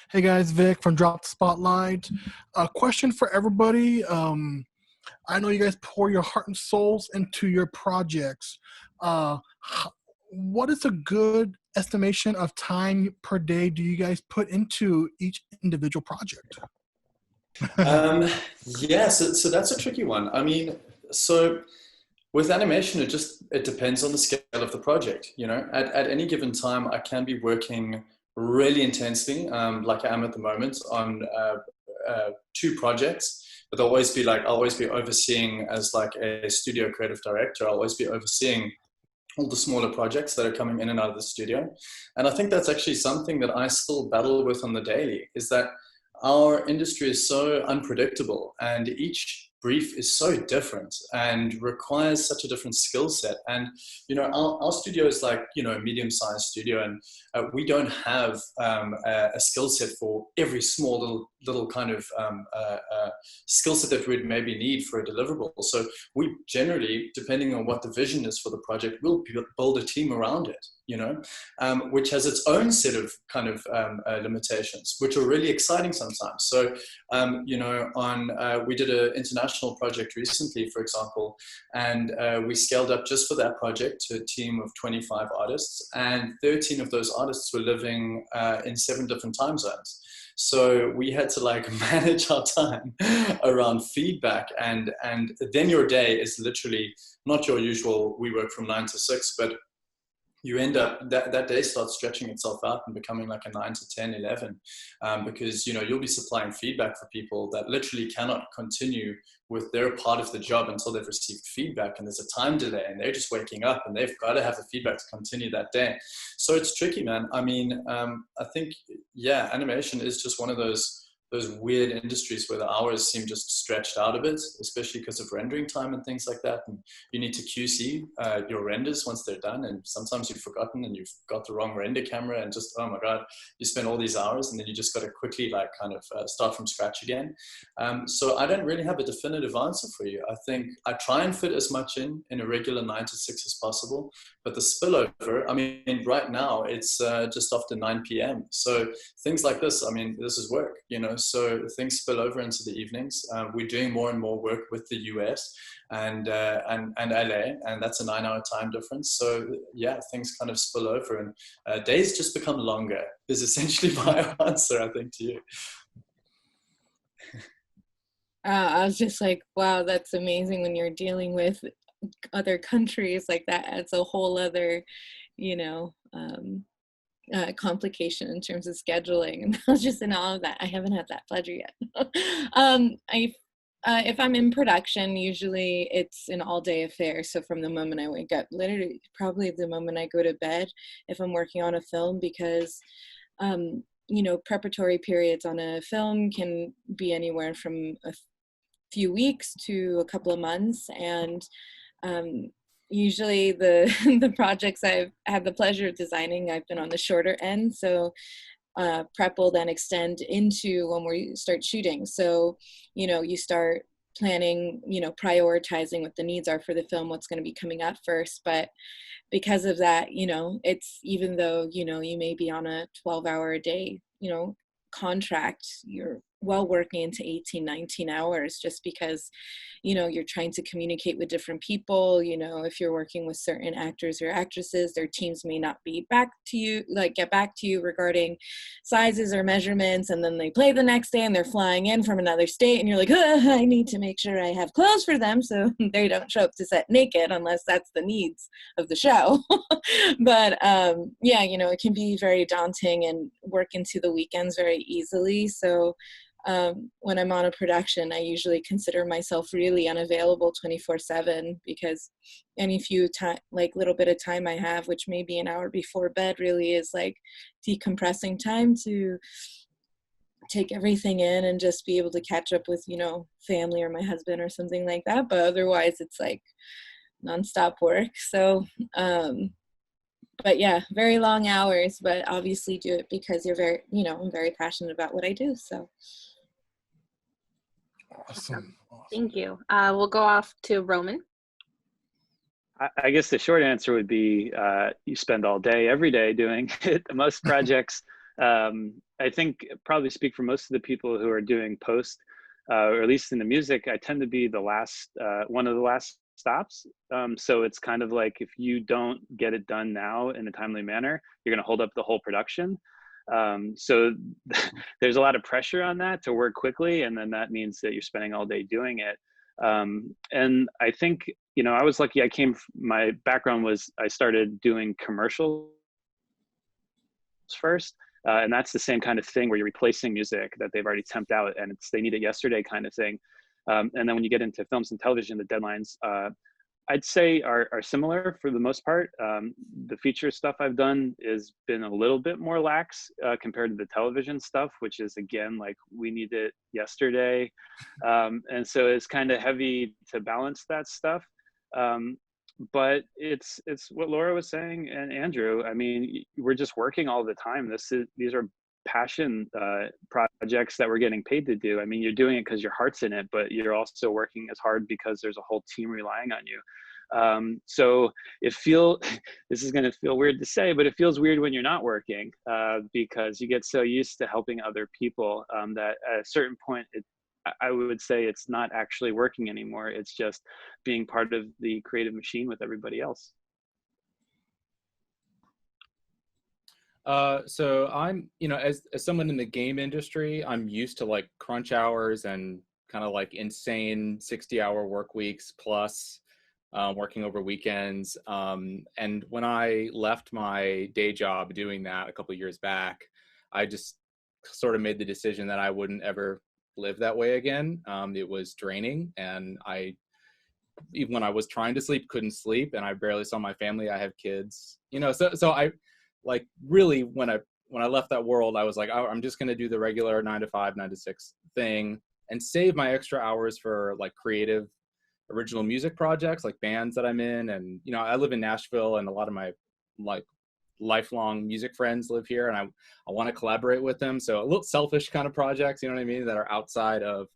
Hey guys, Vic from Drop the Spotlight. A question for everybody. I know you guys pour your heart and souls into your projects. What is a good estimation of time per day do you guys put into each individual project? Yeah, so that's a tricky one. I mean, so with animation, it depends on the scale of the project. You know, at any given time, I can be working really intensely, like I am at the moment, on two projects. But I'll always be overseeing as like a studio creative director. I'll always be overseeing all the smaller projects that are coming in and out of the studio. And I think that's actually something that I still battle with on the daily, is that our industry is so unpredictable and each brief is so different and requires such a different skill set. And, you know, our studio is like, you know, a medium-sized studio, and we don't have a skill set for every small little kind of skill set that we'd maybe need for a deliverable. So we generally, depending on what the vision is for the project, we'll build a team around it, you know, which has its own set of kind of limitations, which are really exciting sometimes. So, you know, we did an international project recently, for example, and we scaled up just for that project to a team of 25 artists, and 13 of those artists were living in 7 different time zones. So we had to like manage our time around feedback, and then your day is literally not your usual, we work from 9 to 6, but you end up, that day starts stretching itself out and becoming like a 9 to 10, 11, because, you know, you'll be supplying feedback for people that literally cannot continue with their part of the job until they've received feedback, and there's a time delay and they're just waking up and they've got to have the feedback to continue that day. So it's tricky, man. I mean, I think, yeah, animation is just one of those weird industries where the hours seem just stretched out a bit, especially because of rendering time and things like that. And you need to QC your renders once they're done. And sometimes you've forgotten and you've got the wrong render camera, and just, oh my God, you spend all these hours and then you just got to quickly like kind of start from scratch again. So I don't really have a definitive answer for you. I think I try and fit as much in a regular 9 to 6 as possible, but the spillover, I mean, right now it's just after 9 p.m. So things like this, I mean, this is work, you know, so things spill over into the evenings. We're doing more and more work with the US and LA, and that's a 9-hour time difference. So yeah, things kind of spill over, and days just become longer is essentially my answer, I think, to you. I was just like, wow, that's amazing when you're dealing with other countries like that. Adds a whole other, you know, complication in terms of scheduling. And I was just in all of that. I haven't had that pleasure yet. If I'm in production, usually it's an all-day affair. So from the moment I wake up, literally probably the moment I go to bed, if I'm working on a film, because you know, preparatory periods on a film can be anywhere from a few weeks to a couple of months, and usually the projects I've had the pleasure of designing, I've been on the shorter end, so prep will then extend into when we start shooting. So, you know, you start planning, you know, prioritizing what the needs are for the film, what's going to be coming up first. But because of that, you know, it's, even though, you know, you may be on a 12-hour a day, you know, contract, you're well working into 18, 19 hours, just because, you know, you're trying to communicate with different people. You know, if you're working with certain actors or actresses, their teams may not be back to you, like get back to you regarding sizes or measurements, and then they play the next day and they're flying in from another state, and you're like, I need to make sure I have clothes for them so they don't show up to set naked, unless that's the needs of the show. But yeah, you know, it can be very daunting and work into the weekends very easily. So when I'm on a production, I usually consider myself really unavailable 24/7, because any few time, like little bit of time I have, which may be an hour before bed, really is like decompressing time to take everything in and just be able to catch up with, you know, family or my husband or something like that. But otherwise it's like nonstop work. So but yeah, very long hours, but obviously do it because you're very, you know, I'm very passionate about what I do. So Awesome. Thank you. We'll go off to Roman. I guess the short answer would be you spend all day, every day doing it. Most projects I think probably speak for most of the people who are doing post, or at least in the music, I tend to be the last, one of the last stops. So it's kind of like, if you don't get it done now in a timely manner, you're going to hold up the whole production. So there's a lot of pressure on that to work quickly. And then that means that you're spending all day doing it. And I think, you know, I was lucky. My background was, I started doing commercials first. And that's the same kind of thing where you're replacing music that they've already temped out and they need it yesterday kind of thing. And then when you get into films and television, the deadlines, I'd say are similar for the most part. The feature stuff I've done has been a little bit more lax compared to the television stuff, which is, again, like, we need it yesterday. And so it's kind of heavy to balance that stuff. But it's what Laura was saying, and Andrew, I mean, we're just working all the time. These are passion projects that we're getting paid to do. I mean, you're doing it because your heart's in it, but you're also working as hard because there's a whole team relying on you. So this is going to feel weird to say, but it feels weird when you're not working, because you get so used to helping other people that at a certain point, I would say it's not actually working anymore. It's just being part of the creative machine with everybody else. So I'm, you know, as someone in the game industry, I'm used to like crunch hours and kind of like insane 60-hour work weeks plus working over weekends. And when I left my day job doing that a couple of years back, I just sort of made the decision that I wouldn't ever live that way again. It was draining, and even when I was trying to sleep, couldn't sleep, and I barely saw my family. I have kids, you know, so I like really when I left that world, I was like, oh, I'm just going to do the regular 9 to 5, 9 to 6 thing and save my extra hours for like creative original music projects, like bands that I'm in. And, you know, I live in Nashville, and a lot of my like lifelong music friends live here, and I want to collaborate with them. So a little selfish kind of projects, you know what I mean, that are outside of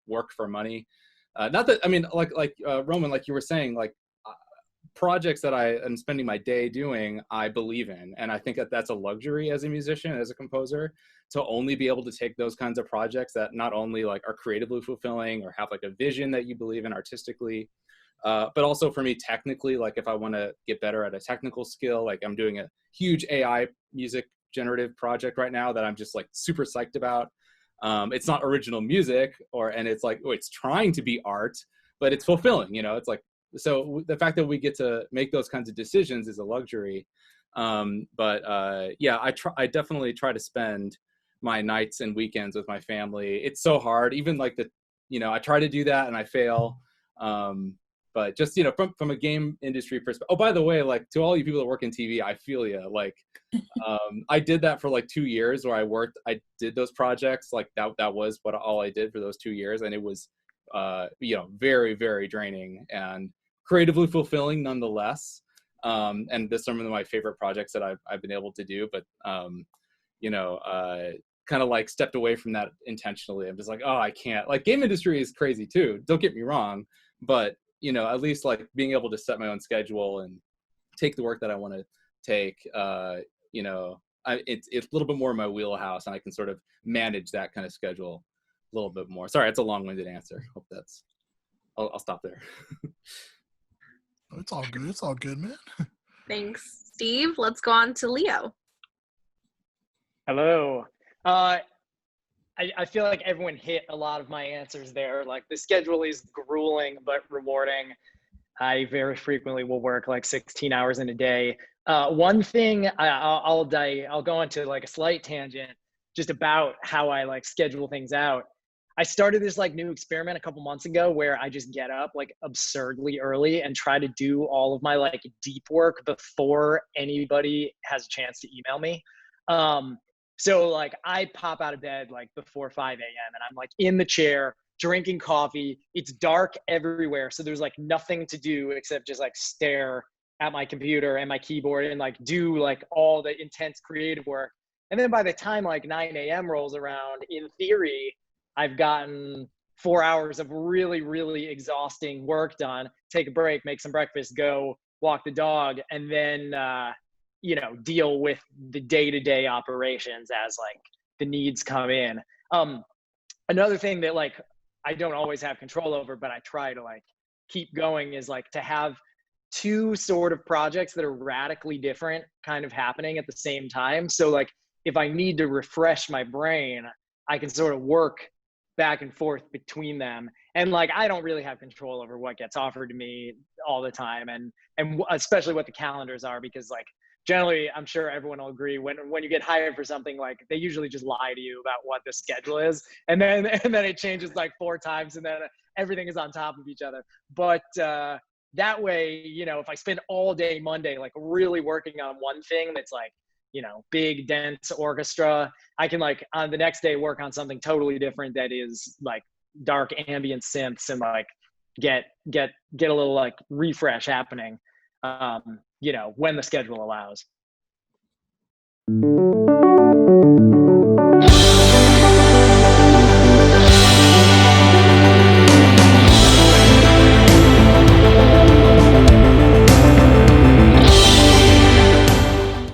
work for money. Not that, I mean, like Roman, like you were saying, like projects that I am spending my day doing, I believe in. And I think that that's a luxury as a musician, as a composer, to only be able to take those kinds of projects that not only like are creatively fulfilling or have like a vision that you believe in artistically, but also for me technically, like if I want to get better at a technical skill, like I'm doing a huge AI music generative project right now that I'm just like super psyched about. It's not original music, and it's like, oh, it's trying to be art, but it's fulfilling, you know. It's like, so the fact that we get to make those kinds of decisions is a luxury. Yeah, I definitely try to spend my nights and weekends with my family. It's so hard, even like I try to do that and I fail. But just, you know, from a game industry perspective. Oh, by the way, like to all you people that work in TV, I feel you. Like, I did that for like 2 years where I did those projects. Like that was all I did for those 2 years. And it was, very, very draining and creatively fulfilling nonetheless. And this is some of my favorite projects that I've been able to do, but, kind of like stepped away from that intentionally. I'm just like, oh, I can't. Like game industry is crazy too. Don't get me wrong, but at least like being able to set my own schedule and take the work that I want to take, it's a little bit more in my wheelhouse, and I can sort of manage that kind of schedule a little bit more. Sorry, it's a long-winded answer. Hope I'll stop there. It's all good. It's all good, man. Thanks, Steve. Let's go on to Leo. Hello. I feel like everyone hit a lot of my answers there. Like the schedule is grueling but rewarding. I very frequently will work like 16 hours in a day. One thing I'll go into like a slight tangent just about how I like schedule things out. I started this like new experiment a couple months ago where I just get up like absurdly early and try to do all of my like deep work before anybody has a chance to email me. So like I pop out of bed like before 5 a.m. and I'm like in the chair drinking coffee. It's dark everywhere. So there's like nothing to do except just like stare at my computer and my keyboard and like do like all the intense creative work. And then by the time like 9 a.m. rolls around, in theory, I've gotten 4 hours of really, really exhausting work done, take a break, make some breakfast, go walk the dog. And then you know, deal with the day-to-day operations as like the needs come in. Another thing that like I don't always have control over, but I try to like keep going is like to have two sort of projects that are radically different kind of happening at the same time. So like if I need to refresh my brain, I can sort of work back and forth between them. And like I don't really have control over what gets offered to me all the time, and especially what the calendars are, because like generally I'm sure everyone will agree when you get hired for something, like they usually just lie to you about what the schedule is, and then it changes like 4 times, and then everything is on top of each other. But that way, you know, if I spend all day Monday like really working on one thing that's like, you know, big dense orchestra, I can like on the next day work on something totally different that is like dark ambient synths and like get a little like refresh happening, you know, when the schedule allows.